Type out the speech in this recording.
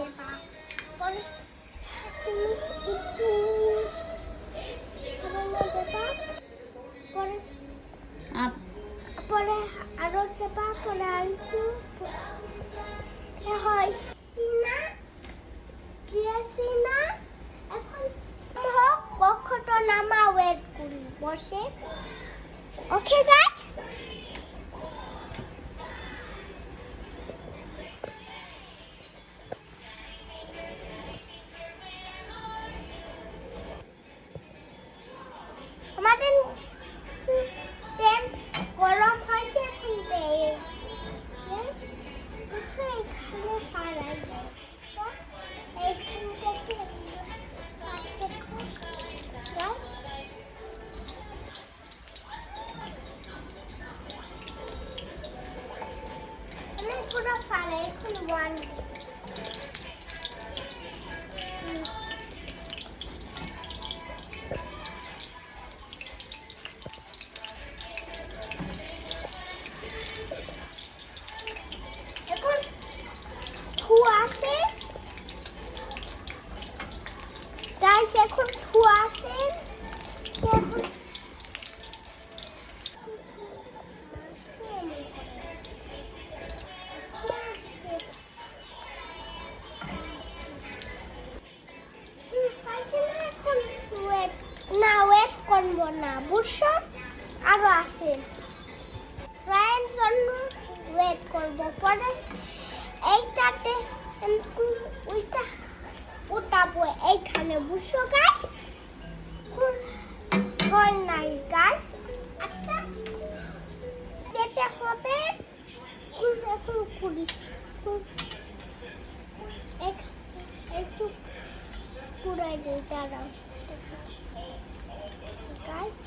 দেবা, পরে তুমি একটু সামান্য দেবা, পরে পরে আরো দেবা, পরে আর একটু হয় না দিয়েছি না। এখন হোক কক্ষটা নামা ওয়েট করি বসে। ওকে গাইস, আমাদের তেল গরম হয়েছে, এখন তেল এখানে ফারাই এইখান থেকে পুরো ফারাই এখন ওয়ান আছে গাইস, এখন ধোয়া আছে। এখন না ওয়েট করবো না, বুঝছো? আরো আছে ফ্রাইয়ের জন্য ওয়েট করবো, পরে এইটাতে ওইটা উঠাবো এইখানে, বুঝছো গাইস? হয় নাই গাইস, আচ্ছা দিতে হবে। এখন করি একটু পুরাই দিই, দাঁড়াও গাইস।